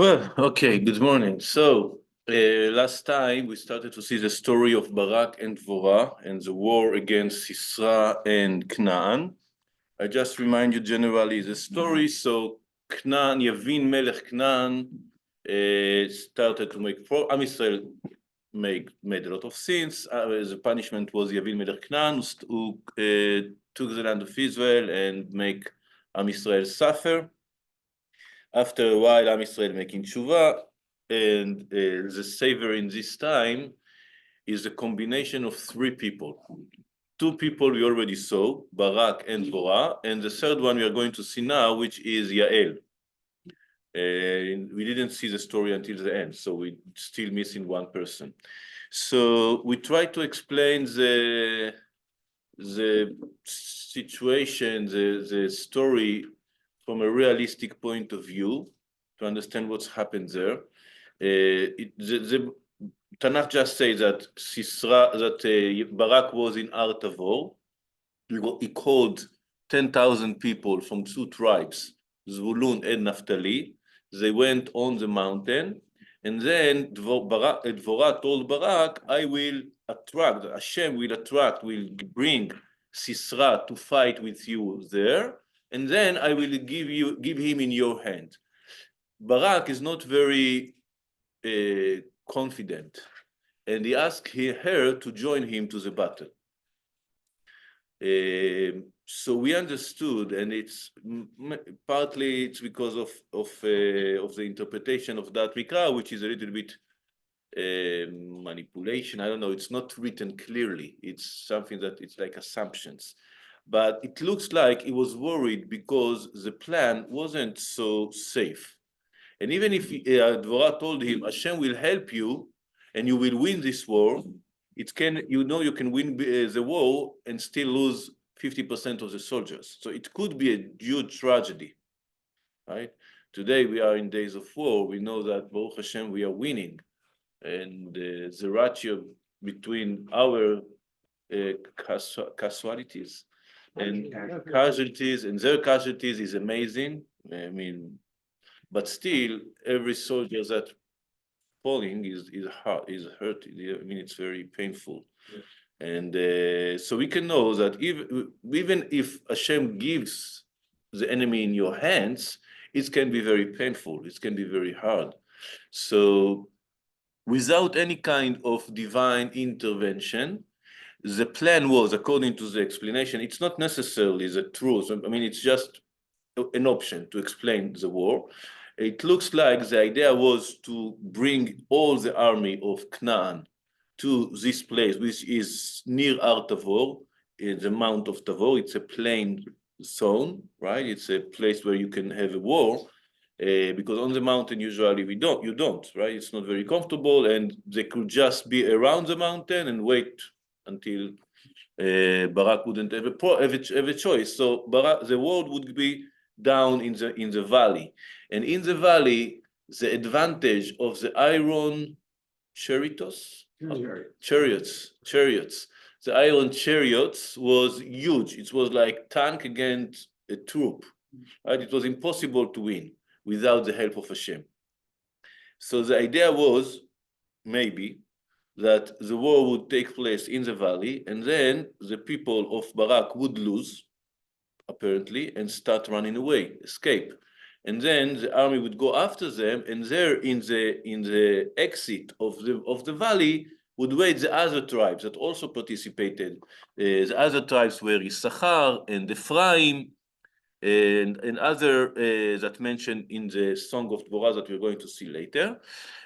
Well, okay, good morning. Last time we started to see the story of Barak and Dvorah and the war against Sisera and Canaan. I just remind you generally the story. So Canaan, Yavin Melech Canaan started to make, Am Israel made a lot of sins. The punishment was Yavin Melech Canaan, who took the land of Israel and make Am Israel suffer. After a while, Am Israel making tshuva, and the savior in this time is a combination of three people. Two people we already saw, Barak and Dvorah, and the third one we are going to see now, which is Yael. We didn't see the story until the end, so we're still missing one person. So we try to explain the situation, the story from a realistic point of view to understand what's happened there. The Tanakh just says that Barak was in Ar Tavor. He called 10,000 people from two tribes, Zvulun and Naphtali. They went on the mountain, and then Dvorah told Barak, I will attract, Hashem will bring Sisera to fight with you there, and then I will give him in your hand. Barak is not very confident, and he asked her to join him to the battle. So we understood, and it's partly because of the interpretation of that Mikra, which is a little bit manipulation. I don't know. It's not written clearly. It's something that it's like assumptions. But it looks like he was worried because the plan wasn't so safe. And even if Dvorah told him, Hashem will help you and you will win this war, you can win the war and still lose 50% of the soldiers. So it could be a huge tragedy, right? Today we are in days of war. We know that, Baruch Hashem, we are winning. And the ratio between our casualties and casualties and their casualties is amazing. I mean, but still, every soldier that falling is hurt. I mean, it's very painful. Yeah. And so we can know that even if Hashem gives the enemy in your hands, it can be very painful. It can be very hard. So without any kind of divine intervention, the plan was, according to the explanation, it's not necessarily the truth. I mean, it's just an option to explain the war. It looks like the idea was to bring all the army of Canaan to this place, which is near Ar Tavor, in the Mount of Tavor. It's a plain zone, right? It's a place where you can have a war, because on the mountain usually you don't, right? It's not very comfortable, and they could just be around the mountain and wait until Barak wouldn't have a choice. So the world would be down in the valley, and in the valley, the advantage of the iron chariots, the iron chariots was huge. It was like tank against a troop, right? It was impossible to win without the help of Hashem. So the idea was maybe that the war would take place in the valley, and then the people of Barak would lose, apparently, and start running away, escape. And then the army would go after them, and there in the exit of the valley would wait the other tribes that also participated. The other tribes were Issachar and Ephraim, and other that mentioned in the Song of Dvorah that we're going to see later.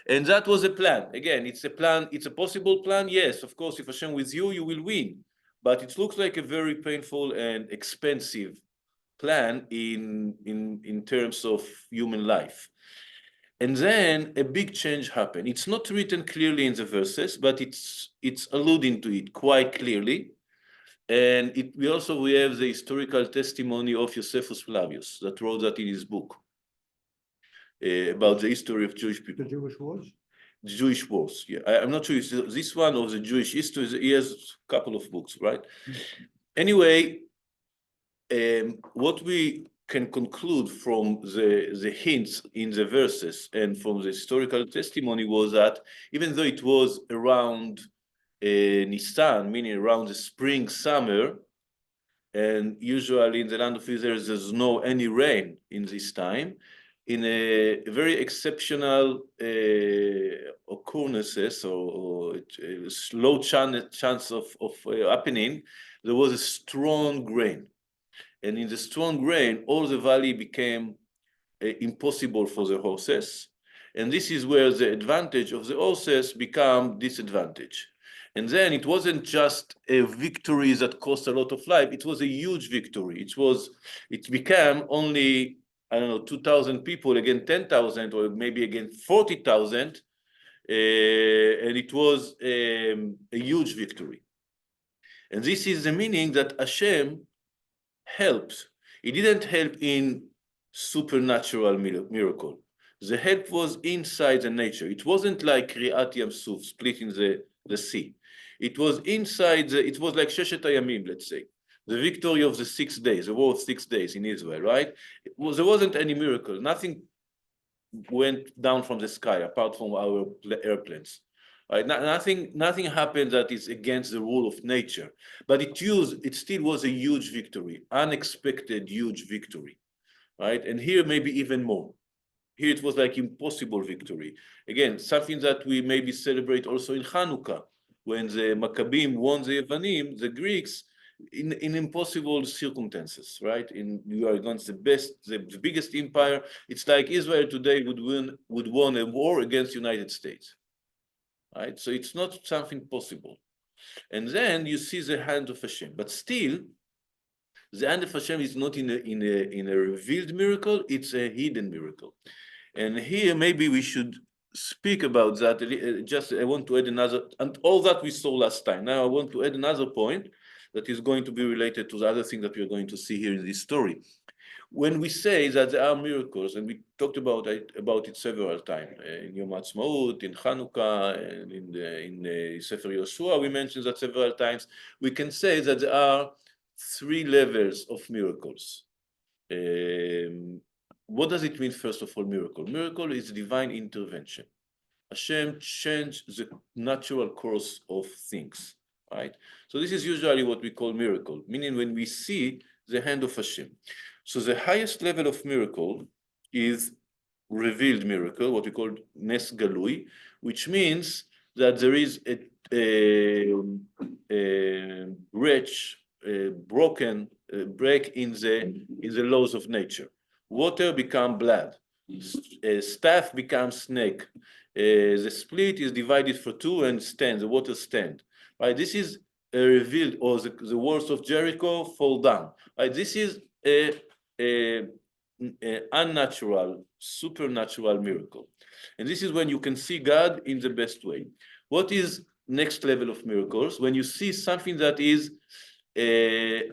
And that was a plan. Again, it's a plan, it's a possible plan. Yes, of course, if Hashem with you, you will win. But it looks like a very painful and expensive plan in terms of human life. And then a big change happened. It's not written clearly in the verses, but it's alluding to it quite clearly. And we have the historical testimony of Josephus Flavius that wrote that in his book about the history of Jewish people. The Jewish wars? The Jewish wars, yeah. I'm not sure if this one or the Jewish history. He has a couple of books, right? Anyway, what we can conclude from the hints in the verses and from the historical testimony was that even though it was around Nisan, meaning around the spring, summer, and usually in the land of Israel there's no any rain in this time, in a very exceptional occurrences or low chance of happening, there was a strong rain. And in the strong rain, all the valley became impossible for the horses. And this is where the advantage of the horses become disadvantage. And then it wasn't just a victory that cost a lot of life, it was a huge victory. It became only, I don't know, 2,000 people against 10,000 or maybe against 40,000. And it was a huge victory. And this is the meaning that Hashem helped. He didn't help in supernatural miracle. The help was inside the nature. It wasn't like Kriat Yam Suf, splitting the sea. It was inside, it was like Sheshet Hayamim, let's say. The victory of the 6 days, the war of 6 days in Israel, right? There wasn't any miracle. Nothing went down from the sky apart from our airplanes. Right? Nothing happened that is against the rule of nature, but it still was a huge victory, unexpected huge victory, right? And here maybe even more. Here it was like impossible victory. Again, something that we maybe celebrate also in Hanukkah, when the Maccabim won the Yevanim, the Greeks, in impossible circumstances, right? You are against the biggest empire. It's like Israel today would win a war against United States, right? So it's not something possible. And then you see the hand of Hashem, but still, the hand of Hashem is not in a revealed miracle; it's a hidden miracle. And here maybe we should speak about that. Just I want to add another, and all that we saw last time. Now I want to add another point that is going to be related to the other thing that we're going to see here in this story. When we say that there are miracles, and we talked about it several times in Yom Ha'atzmaut, in Hanukkah, and in Sefer Yoshua, we mentioned that several times. We can say that there are 3 levels of miracles. What does it mean, first of all, miracle? Miracle is divine intervention. Hashem changed the natural course of things, right? So this is usually what we call miracle, meaning when we see the hand of Hashem. So the highest level of miracle is revealed miracle, what we call Nes Galui, which means that there is a break in the laws of nature. Water becomes blood, staff becomes snake, the split is divided for 2 and stands, the water stand. Right? This is revealed, or the walls of Jericho fall down. Right? This is a unnatural, supernatural miracle. And this is when you can see God in the best way. What is next level of miracles? When you see something that is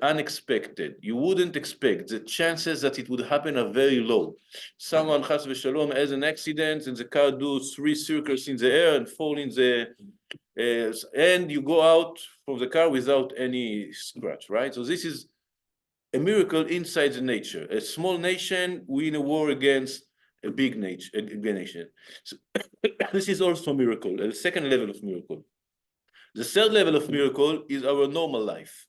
unexpected. You wouldn't expect. The chances that it would happen are very low. Someone, chas v'shalom, has an accident and the car does 3 circles in the air and fall in the, and you go out from the car without any scratch, right? So this is a miracle inside the nature. A small nation win a war against a big nation. So this is also a miracle, a second level of miracle. The third level of miracle is our normal life.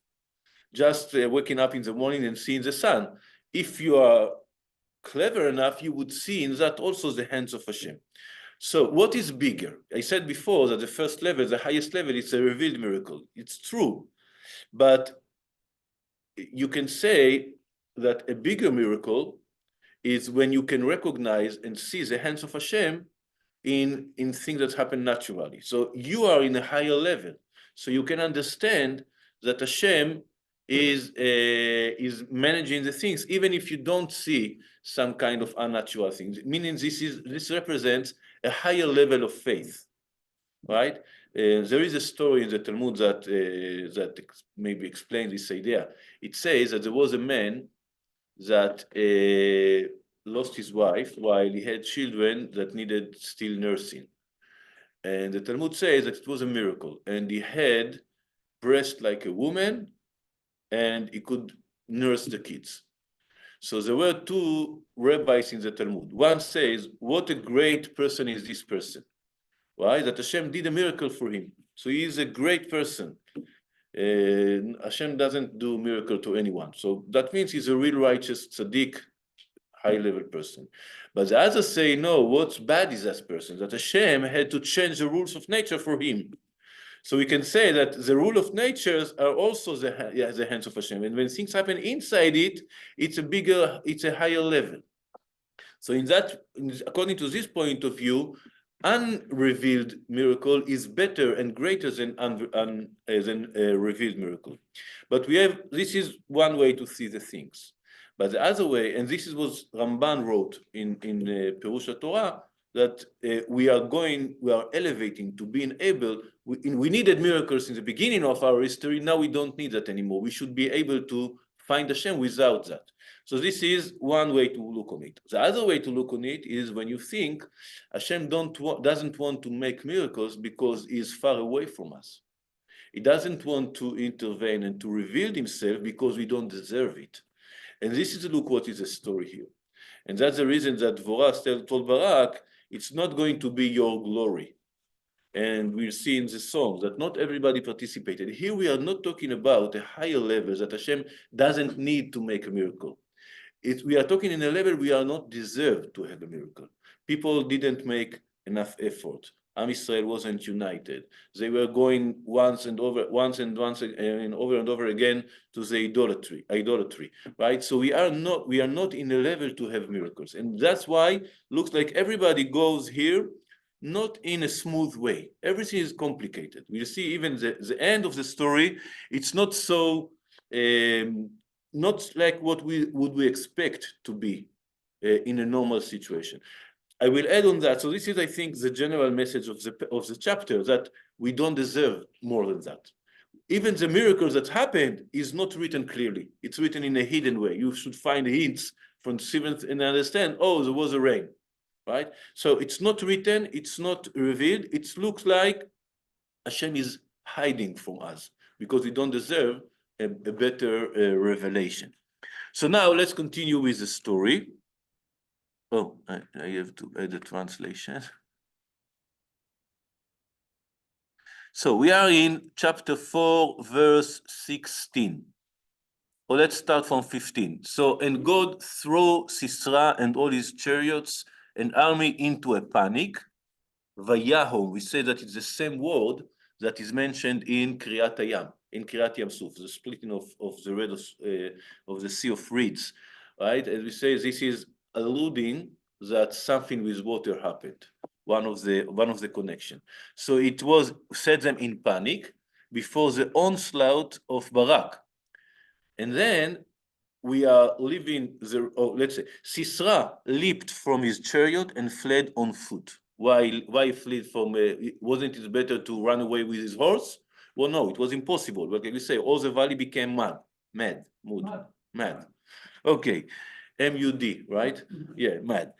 Just waking up in the morning and seeing the sun. If you are clever enough, you would see in that also the hands of Hashem. So what is bigger? I said before that the first level, the highest level, it's a revealed miracle. It's true. But you can say that a bigger miracle is when you can recognize and see the hands of Hashem in things that happen naturally. So you are in a higher level. So you can understand that Hashem is managing the things, even if you don't see some kind of unnatural things. Meaning this represents a higher level of faith, right? There is a story in the Talmud that maybe explains this idea. It says that there was a man that lost his wife while he had children that needed still nursing. And the Talmud says that it was a miracle, and he had breast like a woman, and he could nurse the kids. So there were two rabbis in the Talmud. One says, what a great person is this person, right? That Hashem did a miracle for him. So he is a great person. Hashem doesn't do miracle to anyone. So that means he's a real righteous tzaddik, high-level person. But the others say, no, what's bad is that person, that Hashem had to change the rules of nature for him. So we can say that the rule of nature are also the hands of Hashem. And when things happen inside it, it's a higher level. So according to this point of view, unrevealed miracle is better and greater than revealed miracle. But this is one way to see the things. But the other way, and this is what Ramban wrote in Perush Torah, that we are elevating to being able, we needed miracles in the beginning of our history, now we don't need that anymore. We should be able to find Hashem without that. So this is one way to look on it. The other way to look on it is when you think Hashem doesn't want to make miracles because he is far away from us. He doesn't want to intervene and to reveal himself because we don't deserve it. And this is, look, what is the story here. And that's the reason that Dvorah told Barak, it's not going to be your glory. And we'll see in the songs that not everybody participated. Here we are not talking about a higher level that Hashem doesn't need to make a miracle. We are talking in a level we are not deserved to have a miracle. People didn't make enough effort. Am Israel wasn't united. They were going once and over again to the idolatry, right? So we are not in a level to have miracles. And that's why looks like everybody goes here not in a smooth way. Everything is complicated. We'll see even the end of the story, it's not so, not like what we expect to be in a normal situation. I will add on that. So this is, I think, the general message of the chapter, that we don't deserve more than that. Even the miracles that happened is not written clearly. It's written in a hidden way. You should find hints from seventh and understand, oh, there was a rain, right? So it's not written, it's not revealed. It looks like Hashem is hiding from us because we don't deserve a better revelation. So now let's continue with the story. Oh, I have to add a translation. So we are in chapter 4, verse 16. Well, let's start from 15. So, and God threw Sisera and all his chariots and army into a panic. Vayahom, we say that it's the same word that is mentioned in Kriyat Hayam, in Kriyat Yam Suf, the splitting of the Sea of Reeds, right? As we say, this is alluding that something with water happened, one of the connection. So it set them in panic before the onslaught of Barak. And then we are leaving let's say, Sisera leaped from his chariot and fled on foot. Why fled from, wasn't it better to run away with his horse? Well, no, it was impossible. But like we say, all the valley became mad. Okay, M-U-D, right? Yeah, mad.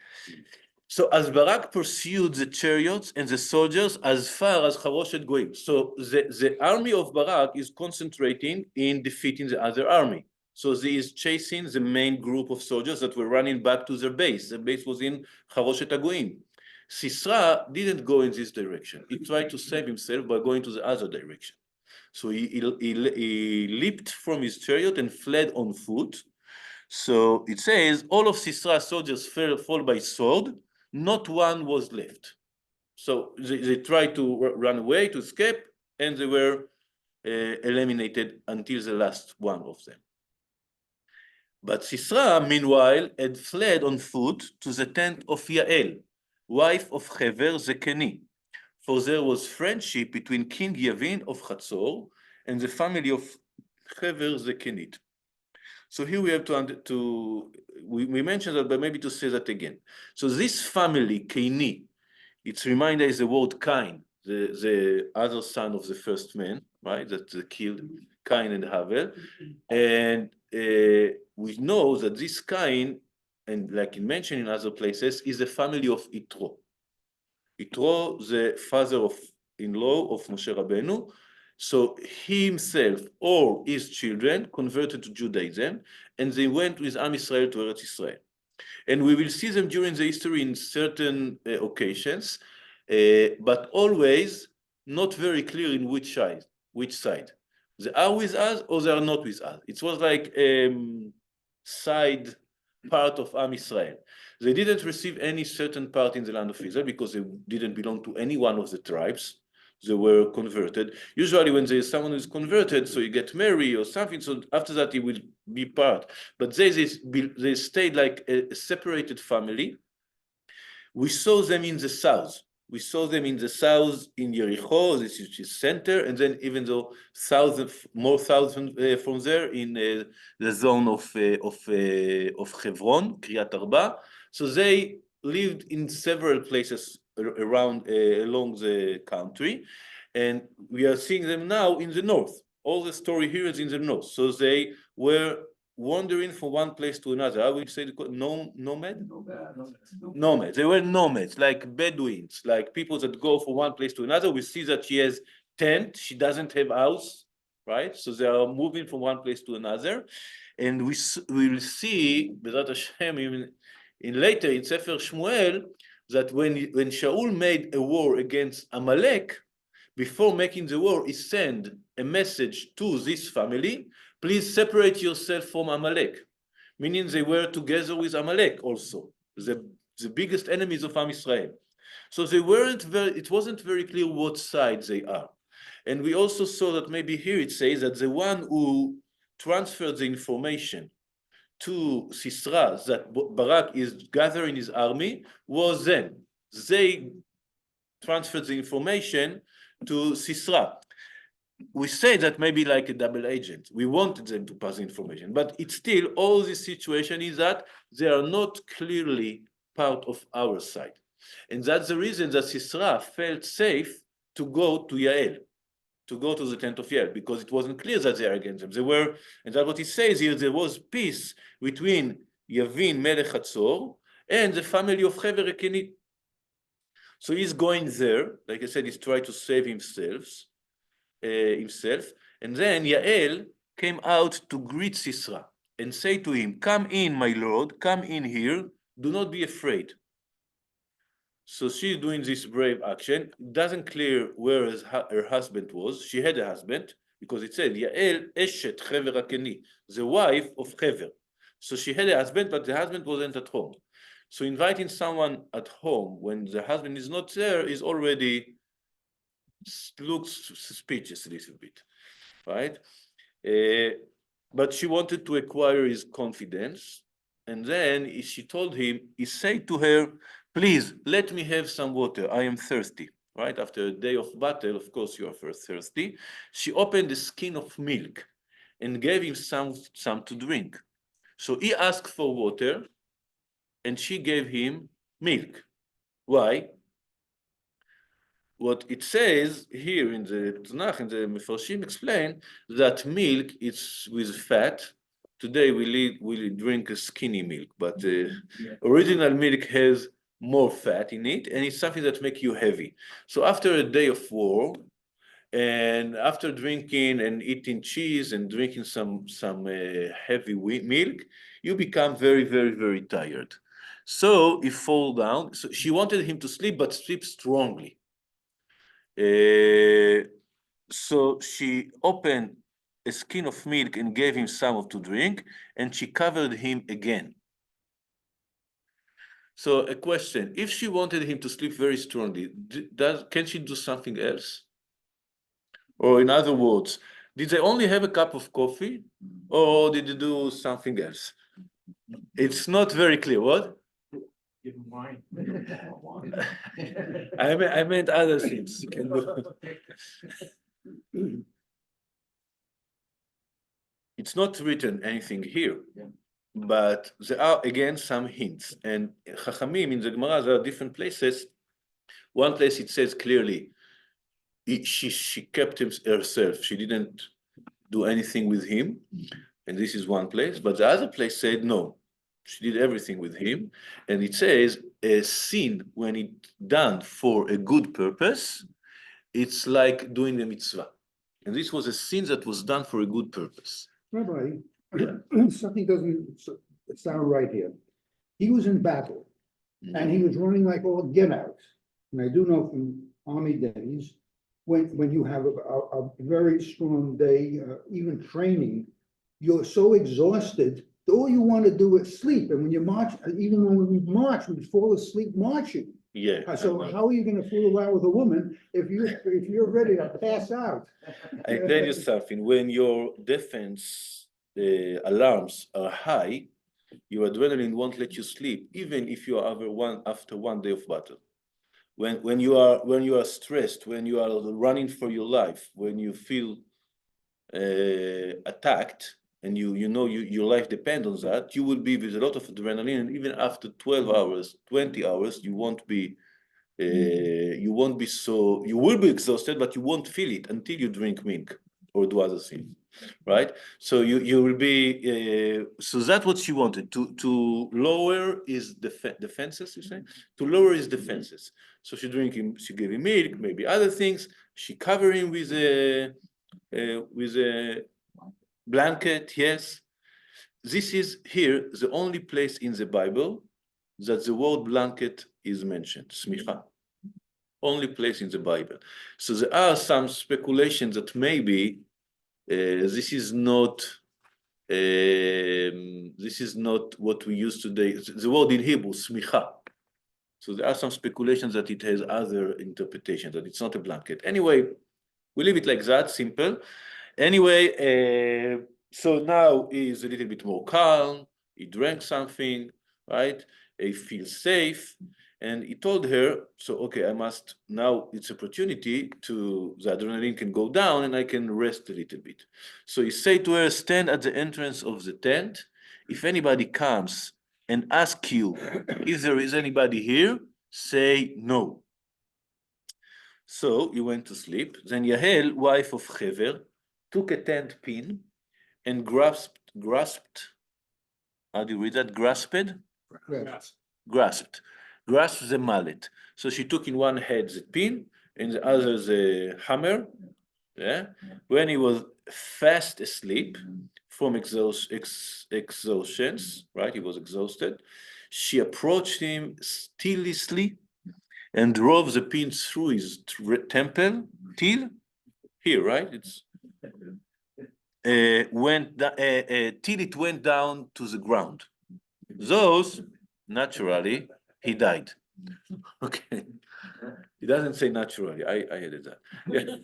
So as Barak pursued the chariots and the soldiers as far as Haroshet Goim. So the army of Barak is concentrating in defeating the other army. So he is chasing the main group of soldiers that were running back to their base. The base was in Haroshet Goim. Sisera didn't go in this direction. He tried to save himself by going to the other direction. So he leaped from his chariot and fled on foot. So it says, all of Sisera's soldiers fall by sword, not one was left. So they tried to run away, to escape, and they were eliminated until the last one of them. But Sisera, meanwhile, had fled on foot to the tent of Yael, wife of Hever the Keni, for there was friendship between King Yavin of Chatzor and the family of Hever the Kenite. So here we have we mentioned that, but maybe to say that again. So this family, Keni, its reminder is the word Cain, the other son of the first man, right, that killed Cain and Havel. And we know that this Cain, and like in mentioned in other places, is the family of Yitro. Yitro, the father-in-law of Moshe Rabbeinu, So he himself or his children converted to Judaism, and they went with Am Israel to Eretz Israel. And we will see them during the history in certain occasions, but always not very clear in which side, which side. They are with us or they are not with us. It was like side part of Am Israel. They didn't receive any certain part in the land of Israel because they didn't belong to any one of the tribes. They were converted. Usually when there is someone who's converted, so you get married or something, so after that he will be part. But they stayed like a separated family. We saw them in the south. We saw them in the south in Yericho, this is the center, and then even though more south from there in the zone of Hebron, Kriyat Arba. So they lived in several places around along the country, and we are seeing them now in the north. All the story here is in the north. So they were wandering from one place to another. I would say nomad? Nomads. They were nomads, like Bedouins, like people that go from one place to another. We see that she has tent. She doesn't have house, right? So they are moving from one place to another. And we will see, B'ezrat Hashem, in later in Sefer Shmuel, that when Shaul made a war against Amalek, before making the war, he sent a message to this family, please separate yourself from Amalek, meaning they were together with Amalek also, the biggest enemies of Am Israel. So it wasn't very clear what side they are. And we also saw that maybe here it says that the one who transferred the information to Sisra that Barak is gathering his army was them. They transferred the information to Sisra. We say that maybe like a double agent. We wanted them to pass information, but it's still all this situation is that they are not clearly part of our side. And that's the reason that Sisra felt safe to go to Yael, to go to the tent of Yael, because it wasn't clear that they are against them. They were, and that's what he says here, there was peace between Yavin Melech Hatzor and the family of Hever Ekenit. So he's going there, like I said, he's trying to save himself. And then Yael came out to greet Sisra and say to him, come in, my lord, come in here, do not be afraid. So she's doing this brave action. Doesn't clear where her husband was. She had a husband because it said Yael Eshet Hever Akeni, the wife of Hever. So she had a husband, but the husband wasn't at home. So inviting someone at home when the husband is not there is already looks suspicious a little bit, right? But she wanted to acquire his confidence. And then she told him, he said to her, please, let me have some water. I am thirsty, right? After a day of battle, of course, you are first thirsty. She opened a skin of milk and gave him some to drink. So he asked for water and she gave him milk. Why? What it says here in the Tanakh, in the Mefarshim explain that milk is with fat. Today we drink a skinny milk, but the original milk has more fat in it, and it's something that makes you heavy. So after a day of war, and after drinking and eating cheese and drinking some heavy milk, you become very, very, very tired. So he fall down. So she wanted him to sleep, but sleep strongly. So she opened a skin of milk and gave him some to drink, and she covered him again. So a question, if she wanted him to sleep very strongly, can she do something else? Or in other words, did they only have a cup of coffee, or did they do something else? It's not very clear. What? Give him wine. I meant other things. It's not written anything here, but there are again some hints. And Chachamim in the Gemara, there are different places. One place it says clearly, she kept herself. She didn't do anything with him, and this is one place. But the other place said no, she did everything with him, and it says a sin when it's done for a good purpose, it's like doing a mitzvah. And this was a sin that was done for a good purpose. Rabbi, Yeah. something doesn't sound right here. He was in battle and he was running like all get out. And I do know from army days, when you have a very strong day, even training, you're so exhausted, all you want to do is sleep. And when you march, even when we march, we fall asleep marching. Yeah. So how are you gonna fool around with a woman if you're ready to pass out? I tell you something, when your defense alarms are high, your adrenaline won't let you sleep, even if you are after one day of battle. When you are stressed, when you are running for your life, when you feel attacked, and you know your life depends on that, you will be with a lot of adrenaline, and even after 12 hours, 20 hours, you won't be so, you will be exhausted, but you won't feel it until you drink milk or do other things, right? So you will be, so that's what she wanted, to lower his defenses, you say? To lower his defenses. So she gave him milk, maybe other things. She covered him with a blanket, yes. This is here the only place in the Bible that the word blanket is mentioned, smicha. Only place in the Bible. So there are some speculations that maybe this is not what we use today. The word in Hebrew, smicha. So there are some speculations that it has other interpretations, that it's not a blanket. Anyway, we leave it like that, simple. Anyway, so now he's a little bit more calm. He drank something, right? He feels safe. And he told her, so, okay, I must, now it's opportunity to, the adrenaline can go down and I can rest a little bit. So he said to her, stand at the entrance of the tent. If anybody comes and asks you if there is anybody here, say no. So he went to sleep. Then Yahel, wife of Hever, took a tent pin and grasped, how do you read that? Grasped the mallet. So she took in one hand the pin, in the other the hammer. Yeah. When he was fast asleep from exhaustions, right? He was exhausted. She approached him stillishly and drove the pin through his temple till here, right? It's till it went down to the ground. Those, naturally, he died. Okay. He doesn't say naturally. I added that. Yeah.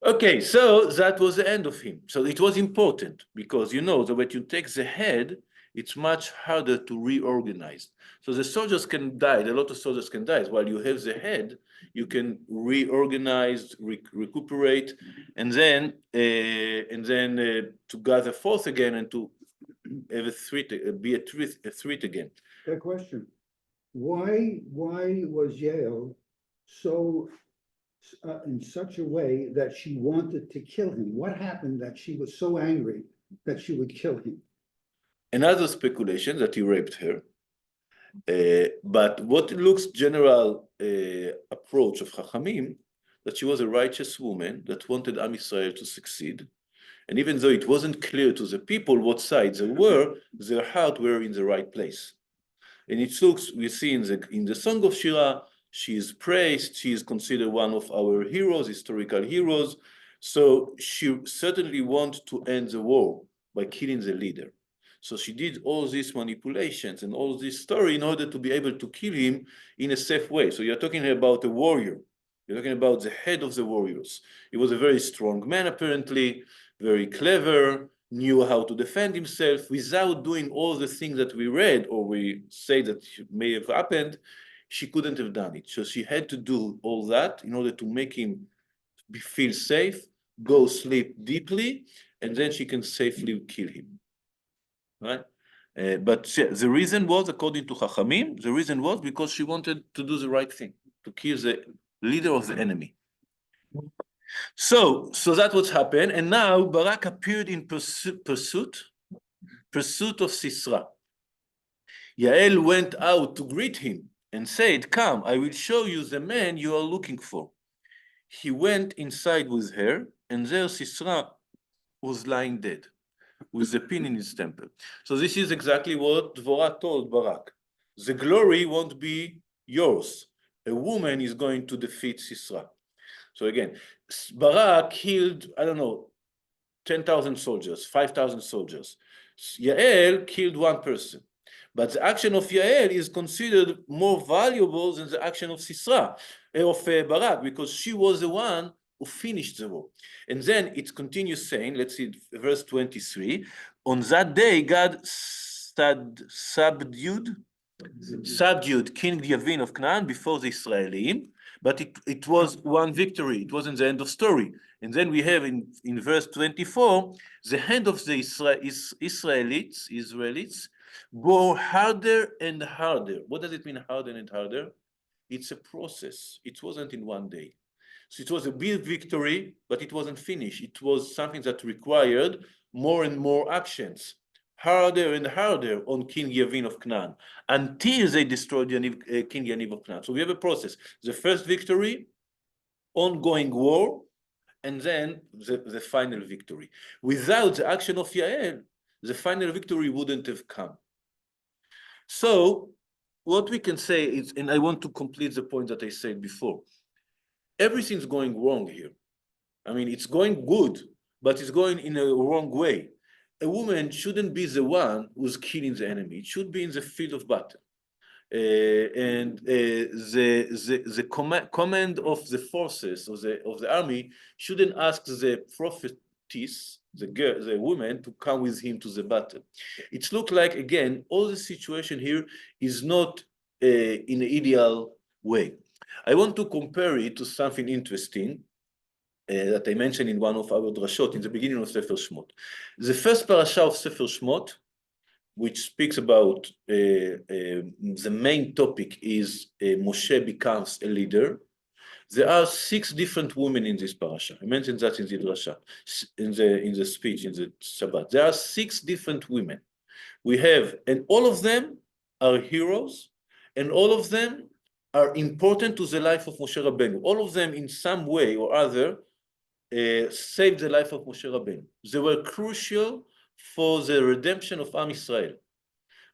Okay, so that was the end of him. So it was important because you know that when you take the head, it's much harder to reorganize. So the soldiers can die, a lot of soldiers can die. While you have the head, you can reorganize, recuperate, and then to gather force again and to have a threat, be a threat again. Good question. Why was Yale so in such a way that she wanted to kill him? What happened that she was so angry that she would kill him? Another speculation that he raped her. But what looks general approach of Chachamim, that she was a righteous woman that wanted Am Yisrael to succeed. And even though it wasn't clear to the people what side they were, their heart were in the right place. And it looks, we see in the Song of Shira, she is praised, she is considered one of our heroes, historical heroes. So she certainly wants to end the war by killing the leader. So she did all these manipulations and all this story in order to be able to kill him in a safe way. So you're talking about a warrior. You're talking about the head of the warriors. He was a very strong man, apparently, very clever, knew how to defend himself without doing all the things that we read or we say that may have happened. She couldn't have done it. So she had to do all that in order to make him feel safe, go sleep deeply, and then she can safely kill him. Right? But the reason was, according to Chachamim, the reason was because she wanted to do the right thing, to kill the leader of the enemy. So that's what's happened. And now Barak appeared in pursuit of Sisra. Yael went out to greet him and said, come, I will show you the man you are looking for. he went inside with her, and there Sisera was lying dead with a pin in his temple. So this is exactly what Dvorah told Barak. The glory won't be yours. A woman is going to defeat Sisera. So again, Barak killed, I don't know, 10,000 soldiers, 5,000 soldiers. Yael killed one person. But the action of Yael is considered more valuable than the action of Sisera, of Barak, because she was the one who finished the war. And then it continues saying, let's see, verse 23, on that day God subdued King Yavin of Canaan before the Israelim, but it was one victory. It wasn't the end of story. And then we have in verse 24, the hand of the Israelites go harder and harder. What does it mean, harder and harder? It's a process. It wasn't in one day. So it was a big victory, but it wasn't finished. It was something that required more and more actions, harder and harder on King Yavin of Canaan, until they destroyed King Yaniv of Canaan. So we have a process. The first victory, ongoing war, and then the final victory. Without the action of Yael, the final victory wouldn't have come. So what we can say is, and I want to complete the point that I said before, everything's going wrong here. I mean, it's going good, but it's going in a wrong way. A woman shouldn't be the one who's killing the enemy. It should be in the field of battle. And the command of the forces of the army shouldn't ask the prophetess, the woman, to come with him to the battle. It looks like, again, all the situation here is not in an ideal way. I want to compare it to something interesting that I mentioned in one of our drashot in the beginning of Sefer Shmot. The first parasha of Sefer Shmot, which speaks about the main topic is Moshe becomes a leader. There are 6 different women in this parasha. I mentioned that in the drasha, in the speech, in the Shabbat. There are 6 different women. We have, and all of them are heroes, and all of them are important to the life of Moshe Rabbeinu. All of them, in some way or other, saved the life of Moshe Rabbeinu. They were crucial for the redemption of Am Israel.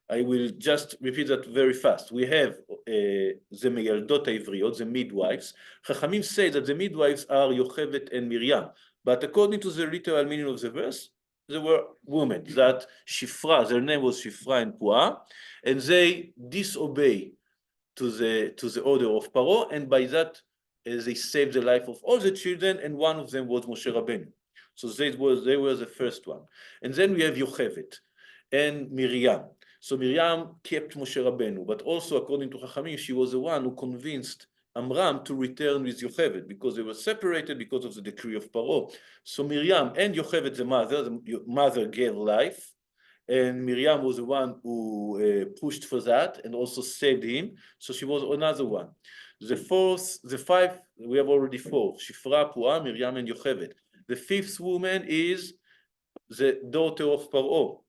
I will just repeat that very fast. We have the Meyaldot Ivriot, the midwives. Chachamim say that the midwives are Yochevet and Miriam, but according to the literal meaning of the verse, they were women that Shifra, their name was Shifra and Puah, and they disobey to the order of Paro, and by that they saved the life of all the children, and one of them was Moshe Rabbeinu. So they were the first one. And then we have Yochevet and Miriam. So Miriam kept Moshe Rabbeinu, but also according to Chachamim, she was the one who convinced Amram to return with Yochevet because they were separated because of the decree of Paro. So Miriam and Yochevet, the mother gave life, and Miriam was the one who pushed for that and also saved him. So she was another one. The 5, we have already 4: Shifra, Puah, Miriam, and Yochevet. The 5th woman is the daughter of Paro,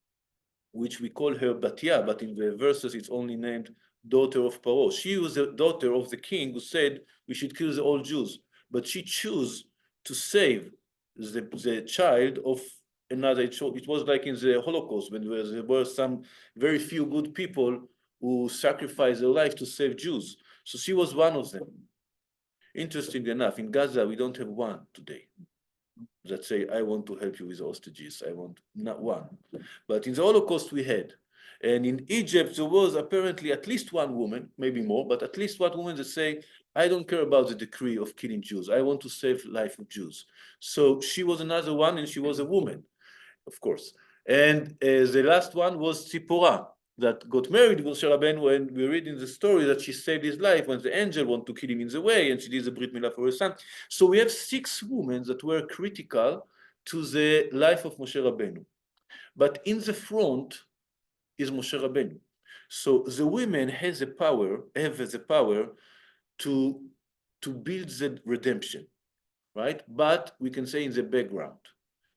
which we call her Batia, but in the verses it's only named daughter of Paro. She was the daughter of the king who said we should kill the old Jews, but she chose to save the child of another child. It was like in the Holocaust when there were some very few good people who sacrificed their life to save Jews. So she was one of them. Interesting enough, in Gaza we don't have one today that say, I want to help you with hostages. I want not one. But in the Holocaust we had. And in Egypt, there was apparently at least one woman, maybe more, but at least one woman that say, I don't care about the decree of killing Jews. I want to save life of Jews. So she was another one, and she was a woman, of course. And the last one was Tzipporah, that got married with Moshe Rabbeinu, and we read in the story that she saved his life when the angel wanted to kill him in the way, and she did the Brit Milah for her son. So we have 6 women that were critical to the life of Moshe Rabbeinu. But in the front is Moshe Rabbeinu. So the women have the power to build the redemption, right? But we can say in the background,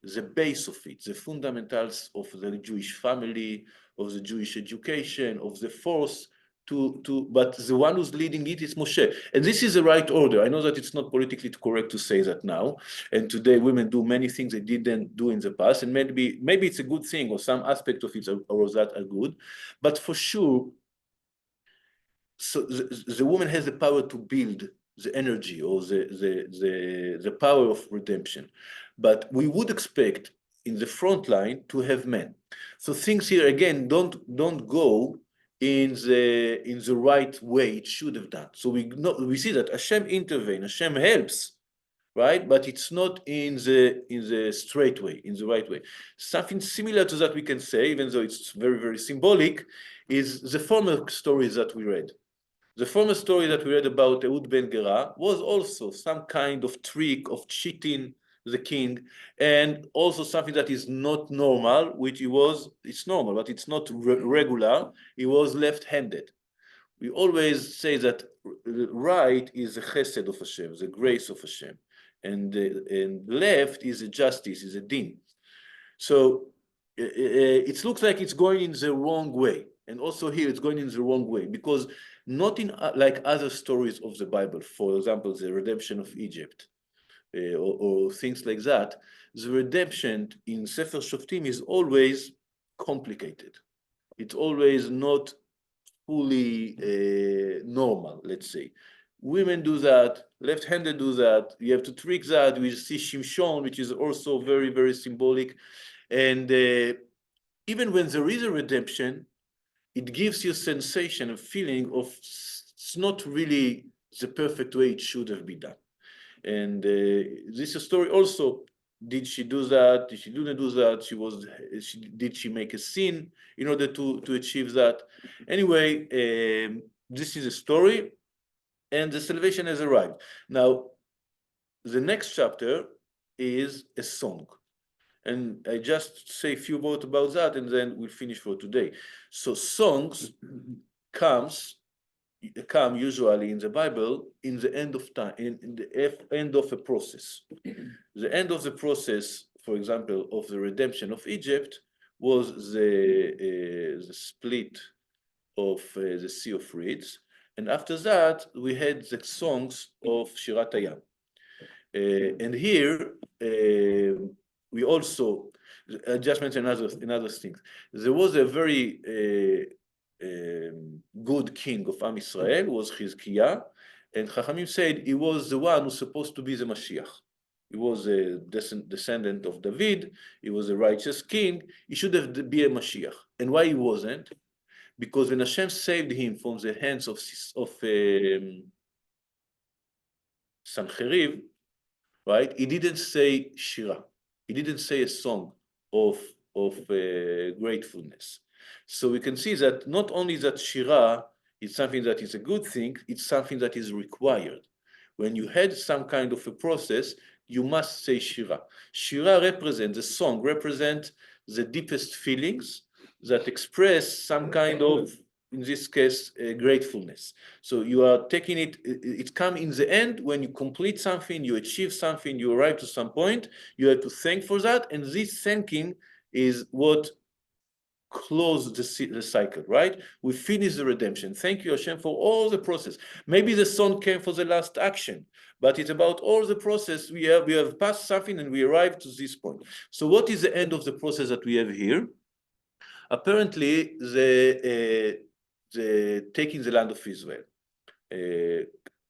the base of it, the fundamentals of the Jewish family, of the Jewish education, of the force but the one who's leading it is Moshe. And this is the right order. I know that it's not politically correct to say that now. And today women do many things they didn't do in the past. And maybe it's a good thing, or some aspect of it or that are good. But for sure, so the woman has the power to build the energy or the power of redemption. But we would expect in the front line to have men. So things here again don't go in the right way it should have done. So we see that Hashem intervenes, Hashem helps, right? But it's not in the straight way, in the right way. Something similar to that we can say, even though it's very, very symbolic, is the former stories that we read. The former story that we read about Ehud ben Gera was also some kind of trick of cheating the king, and also something that is not normal, which it's normal, but it's not regular. He was left-handed. We always say that right is the chesed of Hashem, the grace of Hashem, and left is a justice, is a din. So it looks like it's going in the wrong way. And also here it's going in the wrong way, because not in like other stories of the Bible, for example, the redemption of Egypt, or things like that, the redemption in Sefer Shoftim is always complicated. It's always not fully normal, let's say. Women do that, left-handed do that, you have to trick that. We see Shimshon, which is also very, very symbolic. And even when there is a redemption, it gives you a sensation, a feeling of it's not really the perfect way it should have been done. And this is a story also. Did she do that? Did she didn't do that? Did she make a sin in order to achieve that? Anyway, this is a story, and the salvation has arrived. Now, the next chapter is a song. And I just say a few words about that, and then we'll finish for today. So songs come usually in the Bible in the end of time, in the end of a process. The end of the process, for example, of the redemption of Egypt was the split of the Sea of Reeds. And after that, we had the songs of Shirat Hayam. And here, we also, I just mentioned another thing. There was a very good king of Am Israel, was Chizkiah, and Chachamim said he was the one who's supposed to be the Mashiach. He was a descendant of David. He was a righteous king. He should have been a Mashiach. And why he wasn't? Because when Hashem saved him from the hands of Sancheriv, right? He didn't say Shira. He didn't say a song of gratefulness. So we can see that not only that Shira is something that is a good thing, it's something that is required. When you had some kind of a process, you must say Shira. Shira represents, the song represents the deepest feelings that express some kind of, in this case, gratefulness. So you are taking it comes in the end when you complete something, you achieve something, you arrive to some point, you have to thank for that, and this thanking is what close the cycle, right? We finish the redemption. Thank you, Hashem, for all the process. Maybe the sun came for the last action, but it's about all the process. We have passed something and we arrived to this point. So what is the end of the process that we have here? Apparently, the taking the land of Israel,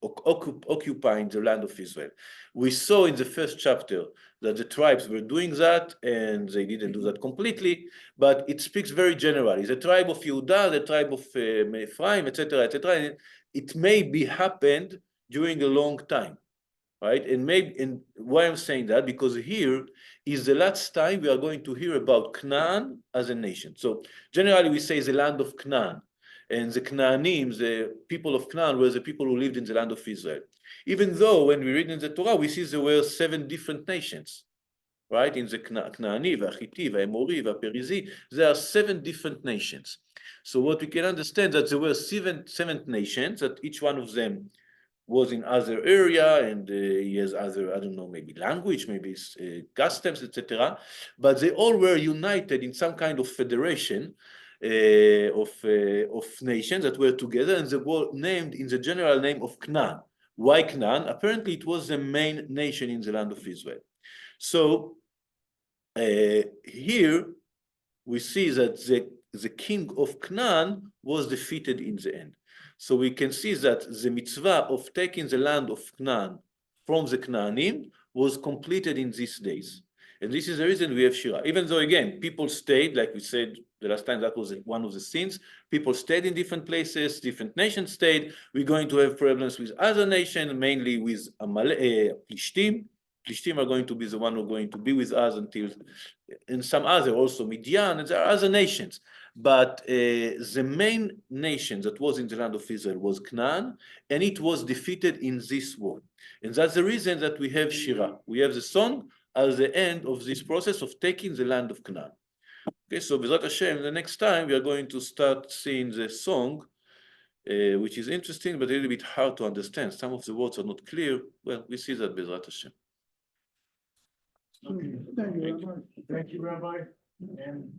occupying the land of Israel. We saw in the first chapter that the tribes were doing that, and they didn't do that completely, but it speaks very generally. The tribe of Yehuda, the tribe of Ephraim, etc., etc. It may be happened during a long time, right? And why I'm saying that, because here is the last time we are going to hear about Canaan as a nation. So generally we say the land of Canaan. And the Canaanim, the people of Canaan, were the people who lived in the land of Israel. Even though when we read in the Torah, we see there were 7 different nations, right? In the Canaani, V'Achiti, V'Emori, V'Perizi, there are 7 different nations. So what we can understand that there were seven nations, that each one of them was in other area, and he has other, I don't know, maybe language, maybe customs, etc. But they all were united in some kind of federation. of nations that were together, and they were named in the general name of Canaan. Why Canaan? Apparently, it was the main nation in the land of Israel. So here we see that the king of Canaan was defeated in the end. So we can see that the mitzvah of taking the land of Canaan from the Canaanim was completed in these days. And this is the reason we have Shira. Even though, again, people stayed, like we said the last time, that was one of the sins. People stayed in different places, different nations stayed. We're going to have problems with other nations, mainly with Plishtim. Plishtim are going to be the one who are going to be with us until, and some other also, Midian, and there are other nations. But the main nation that was in the land of Israel was Canaan, and it was defeated in this war. And that's the reason that we have Shira. We have the song at the end of this process of taking the land of Canaan. Okay, so B'ezrat Hashem, the next time we are going to start seeing the song, which is interesting, but a little bit hard to understand. Some of the words are not clear. Well, we see that B'ezrat Hashem. Thank you very much. Thank you, Rabbi. And